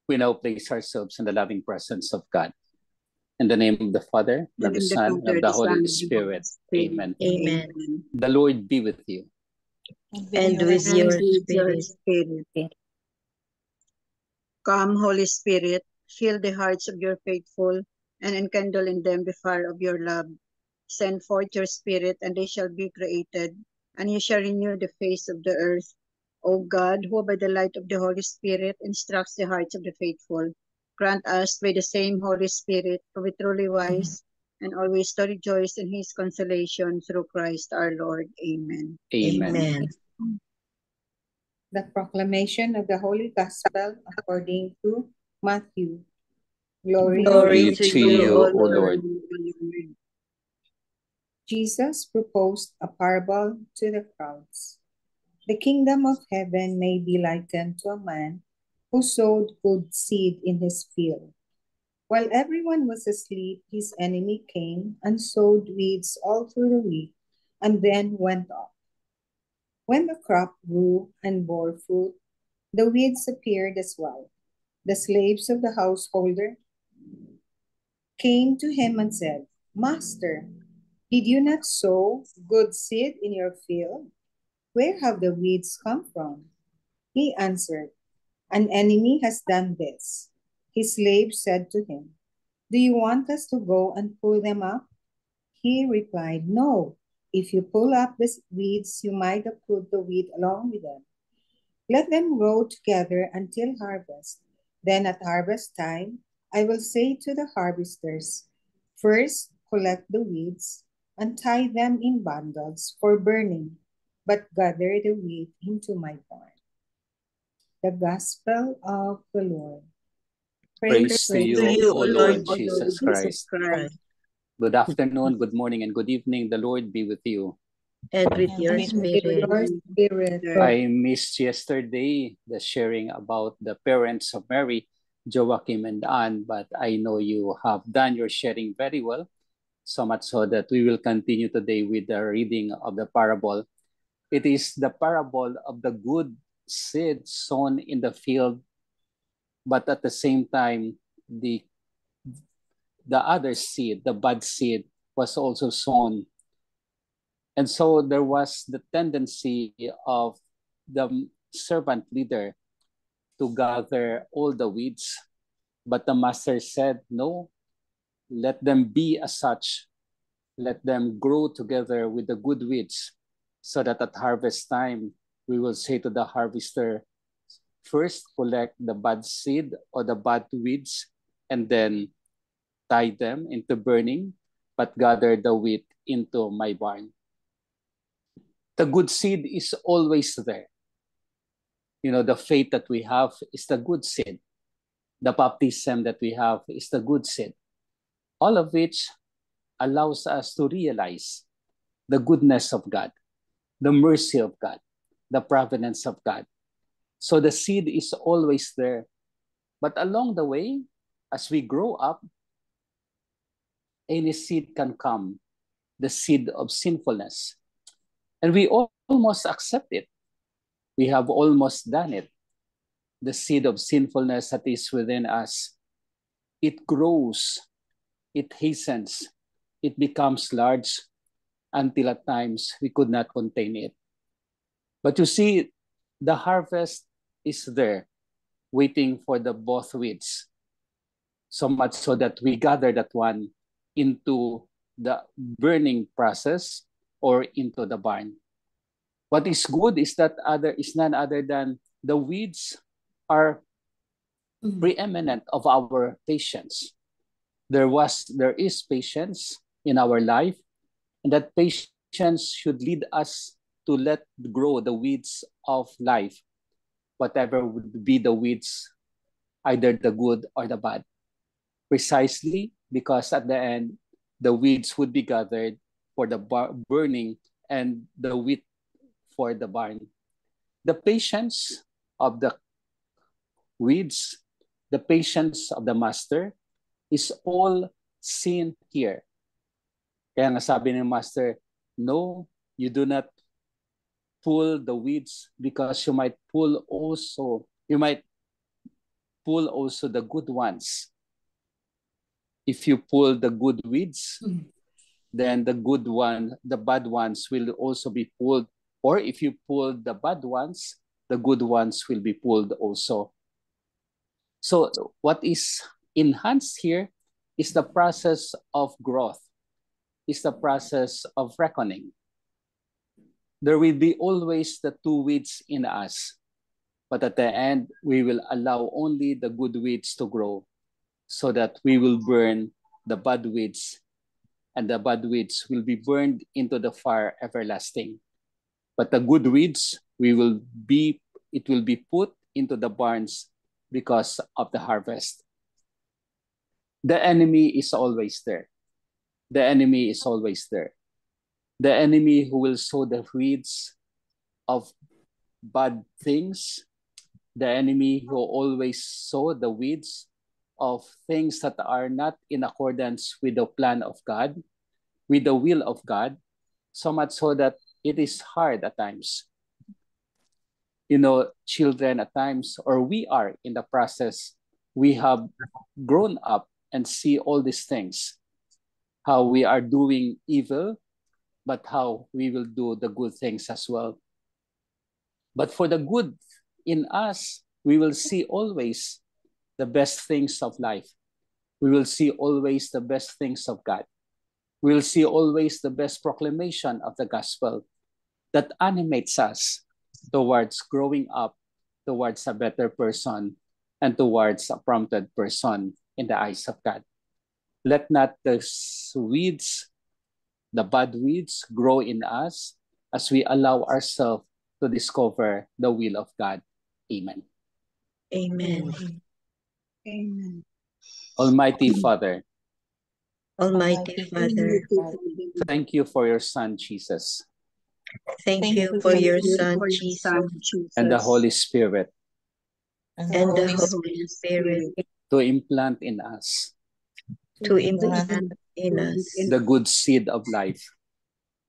We now place ourselves in the loving presence of God. In the name of the Father, and of the Son, and of the Holy Spirit. Amen. Amen. The Lord be with you. And with your spirit. Come, Holy Spirit, fill the hearts of your faithful, and enkindle in them the fire of your love. Send forth your Spirit, and they shall be created, and you shall renew the face of the earth. O God, who by the light of the Holy Spirit instructs the hearts of the faithful, grant us by the same Holy Spirit to be truly wise and always to rejoice in his consolation through Christ our Lord. Amen. Amen. The proclamation of the Holy Gospel according to Matthew. Glory to you, O Lord. Jesus proposed a parable to the crowds. The kingdom of heaven may be likened to a man who sowed good seed in his field. While everyone was asleep, his enemy came and sowed weeds all through the wheat, and then went off. When the crop grew and bore fruit, the weeds appeared as well. The slaves of the householder came to him and said, "Master, did you not sow good seed in your field? Where have the weeds come from?" He answered, "An enemy has done this." His slave said to him, "Do you want us to go and pull them up?" He replied, "No. If you pull up the weeds, you might uproot the wheat along with them. Let them grow together until harvest. Then at harvest time, I will say to the harvesters, first collect the weeds and tie them in bundles for burning, but gather the wheat into my barn." The Gospel of the Lord. Praise to you, O Lord Jesus Christ. Christ. Good afternoon, good morning, and good evening. The Lord be with you. And with your With spirit. your spirit. I missed yesterday the sharing about the parents of Mary, Joachim and Anne, but I know you have done your sharing very well, so much so that we will continue today with the reading of the parable. It is the parable of the good seed sown in the field, but at the same time, the other seed, the bad seed, was also sown. And so there was the tendency of the servant leader to gather all the weeds. But the master said, no, let them be as such. Let them grow together with the good weeds, so that at harvest time, we will say to the harvester, first collect the bad seed or the bad weeds, and then tie them into burning, but gather the wheat into my barn. The good seed is always there. You know, the faith that we have is the good seed. The baptism that we have is the good seed. All of which allows us to realize the goodness of God, the mercy of God, the providence of God. So the seed is always there. But along the way, as we grow up, any seed can come, the seed of sinfulness. And we almost accept it. We have almost done it. The seed of sinfulness that is within us, it grows, it hastens, it becomes large until at times we could not contain it. But you see, the harvest is there, waiting for the both weeds. So much so that we gather that one into the burning process or into the barn. What is good is that is none other than the weeds are preeminent of our patience. There is patience in our life, and that patience should lead us to let grow the weeds of life, whatever would be the weeds, either the good or the bad. Precisely because at the end, the weeds would be gathered for the burning and the wheat for the barn. The patience of the weeds, the patience of the master is all seen here. Kaya nga sabi ng master, no, you do not pull the weeds, because you might pull also the good ones. If you pull the good weeds, then the bad ones will also be pulled. Or if you pull the bad ones, the good ones will be pulled also. So what is enhanced here is the process of growth, is the process of reckoning. There will be always the two weeds in us, but at the end, we will allow only the good weeds to grow, so that we will burn the bad weeds, and the bad weeds will be burned into the fire everlasting. But the good weeds, it will be put into the barns because of the harvest. The enemy is always there. The enemy is always there. The enemy who will sow the weeds of bad things, the enemy who always sow the weeds of things that are not in accordance with the plan of God, with the will of God, so much so that it is hard at times. You know, children at times, or we are in the process, we have grown up and see all these things, how we are doing evil, but how we will do the good things as well. But for the good in us, we will see always the best things of life. We will see always the best things of God. We will see always the best proclamation of the gospel that animates us towards growing up, towards a better person, and towards a prompted person in the eyes of God. Let not the weeds, the bad weeds, grow in us as we allow ourselves to discover the will of God. Amen. Amen. Amen. Almighty Father, Almighty Father, thank you for your Son, Jesus, thank you for your Son, For your Jesus, Son, Jesus, and the Holy Spirit and the Holy Spirit to implant in us to implant in us the good seed of life.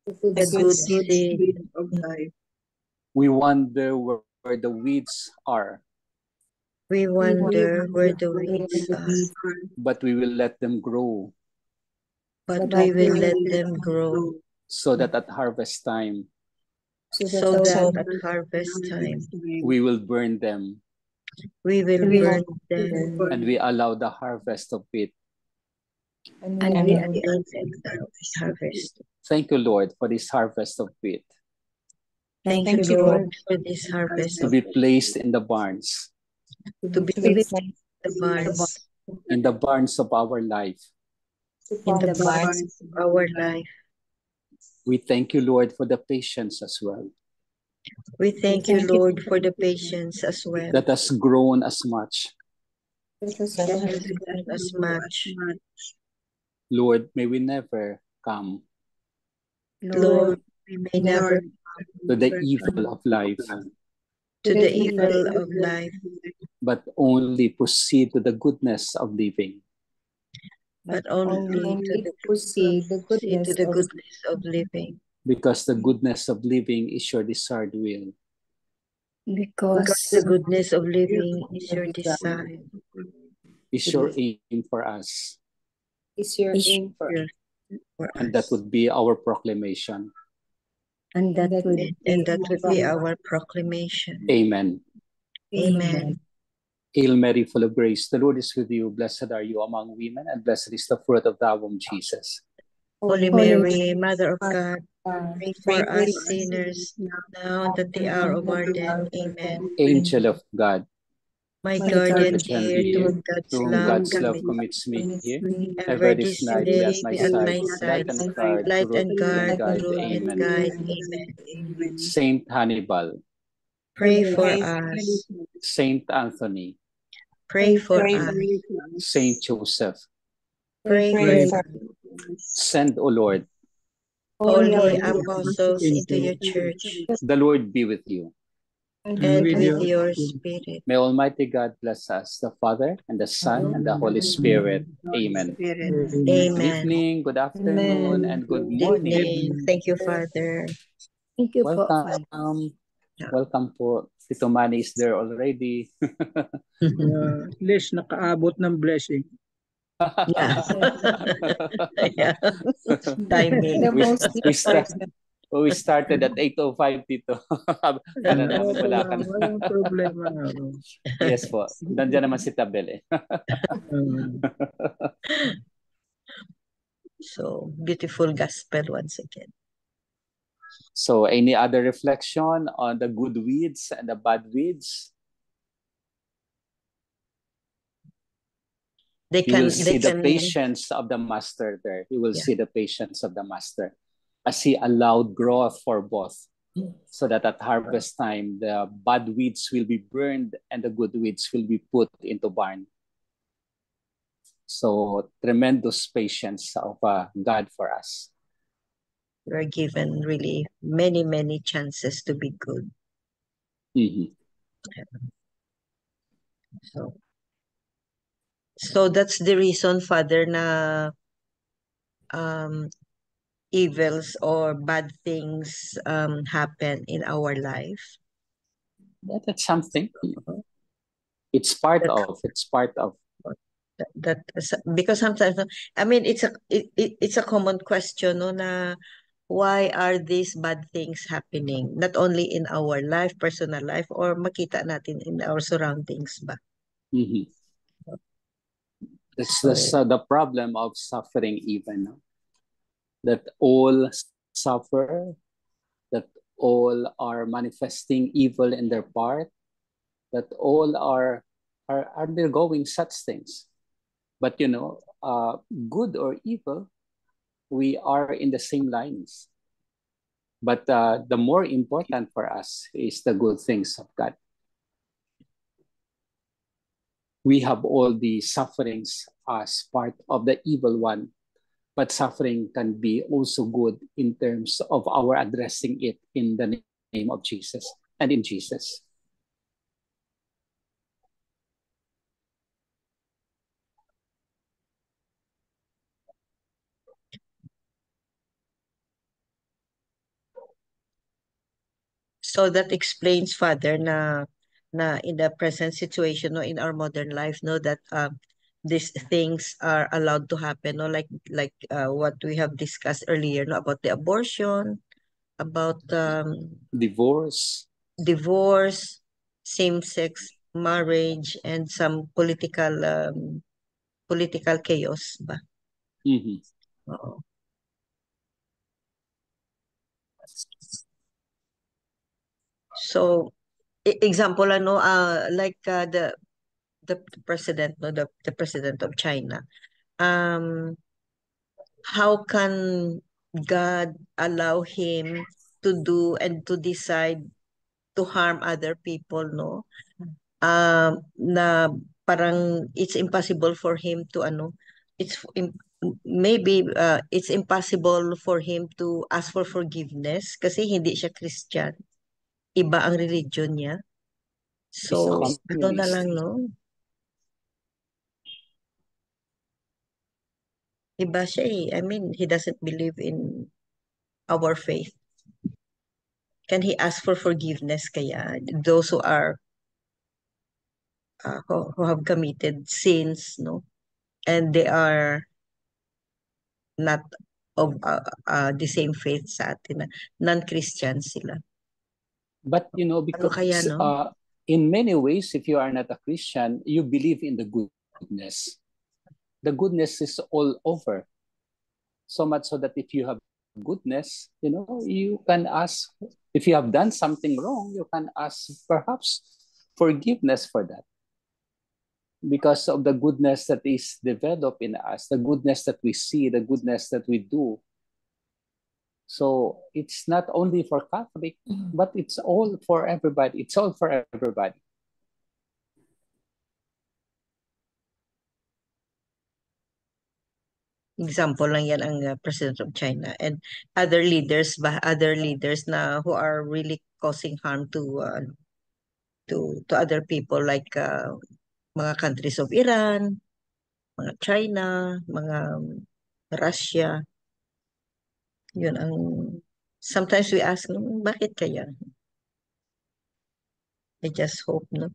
the good seed. of life. We wonder where the weeds are, We wonder where the weeds are, but we will let them grow but we will let them grow so that at harvest time, so that at harvest time we will burn them we will burn them and we allow the harvest of it. and we allow the harvest. Thank you, Lord, for this harvest of wheat Thank you, Lord, for this harvest to be placed in the barns, to be placed in the barns of our life. in the barns of our life. We thank you, Lord, for the patience as well We thank you, Lord, for the patience as well that has grown as much. that has grown as much. Lord, may we never come Lord, we may never to the evil of life, to the evil of life, but only proceed to the goodness of living. but only to proceed the the goodness of goodness of living. Because the goodness of living is your desired will. Because the goodness of living is your desire, Is your aim for us. is your aim for us. for And that us. would be our proclamation. And that would be our proclamation. Amen. Amen. Hail Mary, full of grace, the Lord is with you. Blessed are you among women, and blessed is the fruit of thy womb, Jesus. Holy Mary, Mother of God, pray for us sinners, now and at the hour of our death. Amen. Angel of God, My guardian dear, to to whom God's love commits commits me here, ever ever this this night day be at my be side, at my light and side, guard, light to and root and guard, guide. to root and Amen. guide. Amen. Amen. Saint Hannibal, Pray for us. Saint Anthony, Pray for us. Saint Joseph, Pray for send, O Lord, holy apostles into your church the Lord be with you. and with your spirit. May Almighty God bless us, the Father, and the Son, and the Holy Spirit. Amen. Good Amen. evening, good afternoon, and good Good morning. evening. Thank you, Father. Thank you po, Welcome. Father. Yeah. Welcome po. Tito Manny is there already. At least nakaabot ng blessing. Yeah. Yeah. Timing. The we, most we, start, important. we started at 8:05, Tito. Para namin wala ka na. Walang problema. Yes po. Nandiyan naman si Tabel eh. So, beautiful gospel once again. So, any other reflection on the good weeds and the bad weeds? You will see the patience of the master there. You will see the patience of the master as he allowed growth for both, so that at harvest time, the bad weeds will be burned and the good weeds will be put into barn. So tremendous patience of God for us. We're given really many, many chances to be good. Mm-hmm. So that's the reason, Father, na evils or bad things happen in our life. That's something. It's part of. That because sometimes, I mean, it's a common question, no, na why are these bad things happening? Not only in our life, personal life, or makita natin in our surroundings ba? Mm-hmm. That's the problem of suffering even. No? That all suffer, that all are manifesting evil in their part, that all are undergoing such things. But good or evil, we are in the same lines. But the more important for us is the good things of God. We have all the sufferings as part of the evil one, but suffering can be also good in terms of our addressing it in the name of Jesus and in Jesus. So that explains, Father, na in the present situation, no, in our modern life, no, that these things are allowed to happen, no, like what we have discussed earlier, no, about the abortion, about divorce, same-sex marriage, and some political chaos ba? Mm-hmm. Oo. So, example, like the president, no, the president of China. How can God allow him to do and to decide to harm other people, no? Na parang it's impossible for him to maybe it's impossible for him to ask for forgiveness kasi hindi siya Christian. Iba ang religion niya. So, ito na lang, no? Iba siya eh. I mean, he doesn't believe in our faith. Can he ask for forgiveness kaya? Those who are who have committed sins, no? And they are not of the same faith sa atin. Non-Christians sila. But because kaya, no? In many ways, if you are not a Christian, you believe in the goodness. The goodness is all over. So much so that if you have goodness, you can ask, if you have done something wrong, you can ask perhaps forgiveness for that. Because of the goodness that is developed in us, the goodness that we see, the goodness that we do. So it's not only for Catholic, but it's all for everybody. It's all for everybody. Example lang yan ang President of China and other leaders na who are really causing harm to other people like mga countries of Iran, mga China, mga Russia. Yun ang sometimes we ask, bakit kaya? I just hope, no?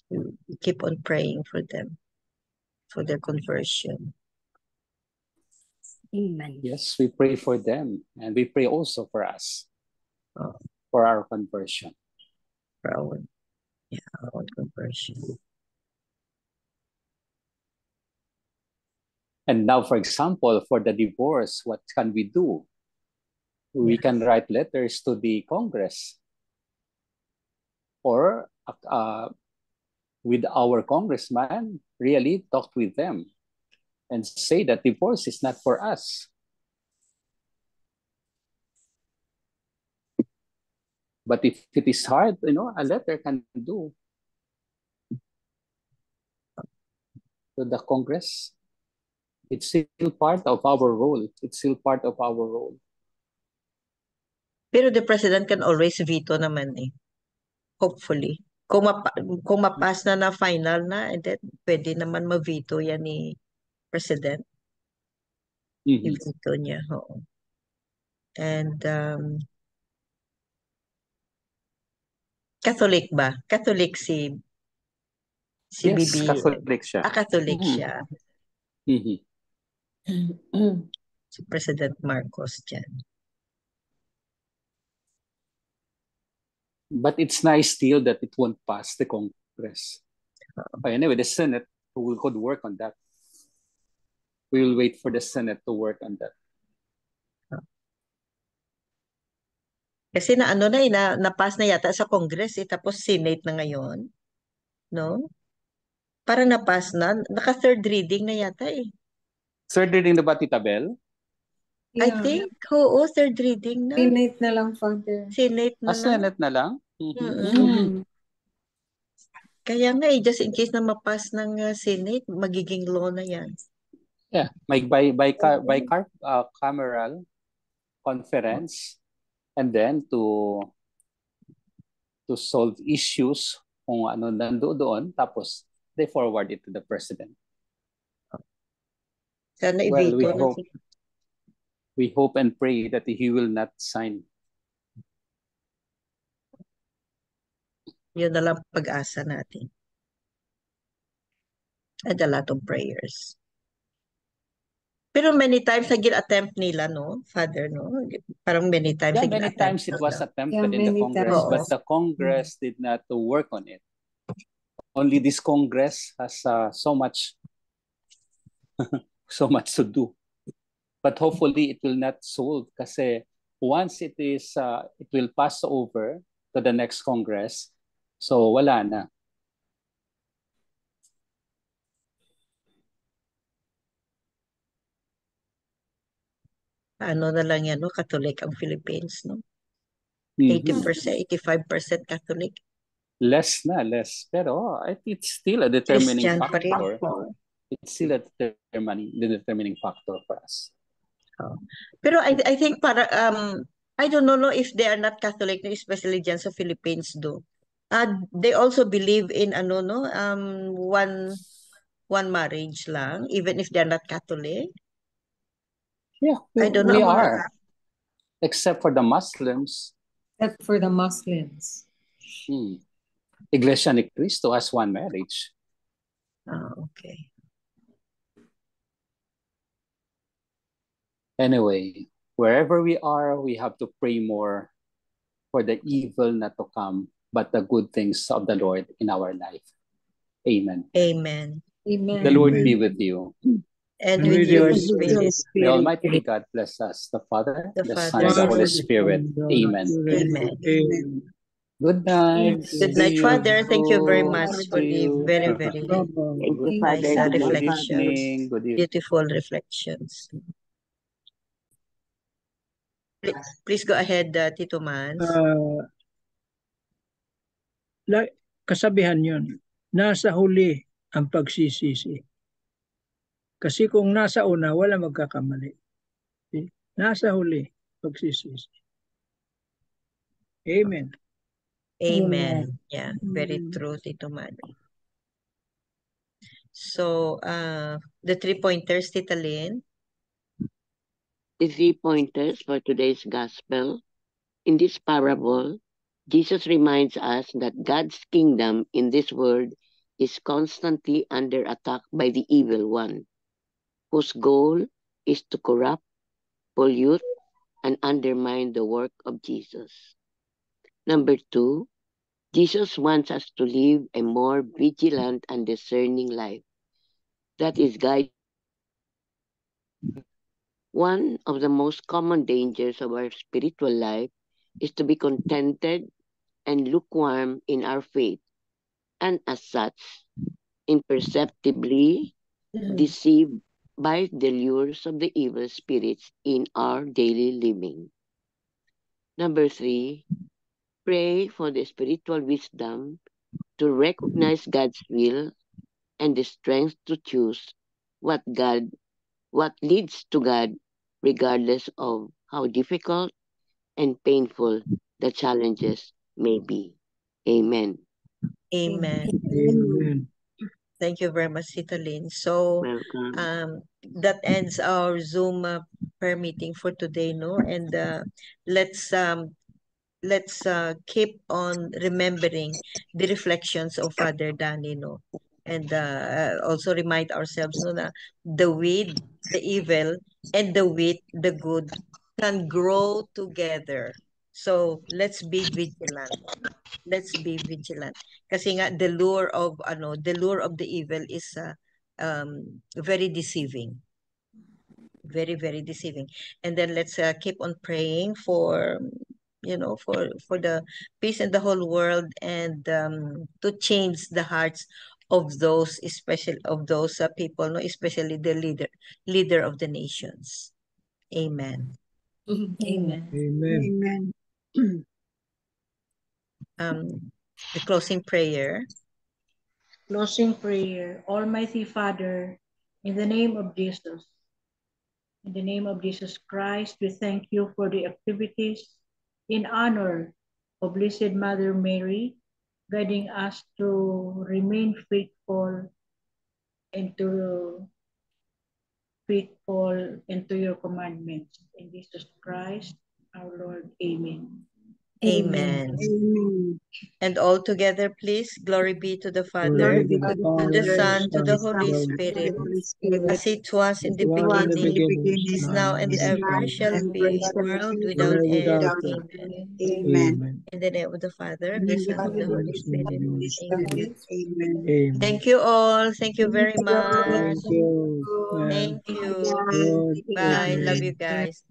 We keep on praying for them, for their conversion. Amen. Yes, we pray for them, and we pray also for us, Oh, for our conversion. for our own conversion. And now, for example, for the divorce, what can we do? We Yeah. can write letters to the Congress, or with our congressman, really talk with them and say that divorce is not for us. But if it is hard, a letter can do to the Congress. It's still part of our role. It's still part of our role. Pero the president can always veto naman eh. Hopefully. Kung mapas na final na, and then pwede naman ma-veto yan ni president. Mhm. I-veto niya, oo. And Catholic ba? Catholic si Yes, BB. Catholic siya. Catholic Mhm. siya. Mhm. Si President Marcos dyan. But it's nice still that it won't pass the Congress. Anyway, the Senate could work on that. We will wait for the Senate to work on that. Kasi na-pass na yata sa Congress tapos Senate na ngayon. No? Para na-pass na. Naka-third reading na yata eh. Third reading na ba, Tita Bel? I think, oo, third reading na. Senate na lang, Father. Senate na lang. Senate na lang? Kaya nga eh, just in case na mapass ng Senate, magiging law na yan. Yeah, cameral conference, and then to solve issues kung ano nandoon, tapos they forward it to the president. Sana Well, i-veto we hope and pray that he will not sign. Yun na lang pag-asa natin. And a lot of prayers. Pero many times naging attempt nila, no? Father, no? Parang many times Yeah, many times it was attempted in the Congress, but the Congress did not work on it. Only this Congress has so much to do. But hopefully it will not solve kasi once it will pass over to the next Congress, so wala na. Ano na lang yan, no? Catholic ang Philippines, no? Mhm. 80%, 85% Catholic. Less. Pero it's still a determining Christian pa rin. factor. It's still a determining factor for us. Pero I think para I don't know if they are not Catholic, especially dyan sa Philippines do. They also believe in one marriage lang, even if they're not Catholic. Yeah, I don't know. we are. Except for the Muslims. Except for the Muslims. Iglesia ni Cristo has one marriage. Okay. Anyway, wherever we are, we have to pray more for the evil not to come, but the good things of the Lord in our life. Amen. Amen. Amen. The Lord be with you. And with your Spirit. spirit. The Almighty God bless us, the Father, The the Son, Father, and the Holy the Spirit. Amen. Amen. Good night. Good night, See you. Father. Thank you very much See for the you. very, very Thank you, nice Father. Good reflections. evening. Good evening. Beautiful reflections. Please go ahead, Tito Mans. Kasabihan yun, nasa huli ang pagsisisi. Kasi kung nasa una, wala magkakamali. Nasa huli, pagsisisi. Amen. Amen. Yeah, very true, Tito Manny. So, the 3 pointers, Tita Lynn. The 3 pointers for today's gospel. In this parable, Jesus reminds us that God's kingdom in this world is constantly under attack by the evil one, whose goal is to corrupt, pollute, and undermine the work of Jesus. Number 2, Jesus wants us to live a more vigilant and discerning life that is guided. One of the most common dangers of our spiritual life is to be contented and lukewarm in our faith, and as such, imperceptibly deceived by the lures of the evil spirits in our daily living. Number 3, pray for the spiritual wisdom to recognize God's will and the strength to choose what leads to God, regardless of how difficult and painful the challenges may be. Amen. Amen. Amen. Thank you very much, Tita Lynn. So, Welcome. that ends our Zoom prayer meeting for today, no? And let's keep on remembering the reflections of Father Danny, no? And also remind ourselves, no, na the weed, the evil, and the wheat, the good, can grow together. So let's be vigilant. Let's be vigilant. Kasi nga the lure of the evil is very deceiving. Very, very deceiving. And then let's keep on praying for for the peace in the whole world, and to change the hearts of those, especially of those people, no, especially the leader of the nations. Amen. Amen. Amen. Amen. The closing prayer. Closing prayer. Almighty Father, in the name of Jesus Christ, we thank you for the activities in honor of Blessed Mother Mary, guiding us to remain faithful into your commandments. In Jesus Christ, our Lord. Amen. Amen. Amen. And all together, please, glory be to the Glory Father, be to the to Father, the and Son, to the the Son, Holy and Spirit, the Holy Spirit, as it was in It the was in the beginning, beginning, is now, and is ever now shall and be, ever world be, without world end. without without end. Amen. Amen. Amen. In the name of the Father, In the the Son, and the Father, Holy the Son, Son, Spirit. and the Holy and the Amen. Holy Spirit. Amen. Amen. Thank you all. Thank you very Thank you. much. Thank you. Thank you. Good Bye. Love evening. you guys.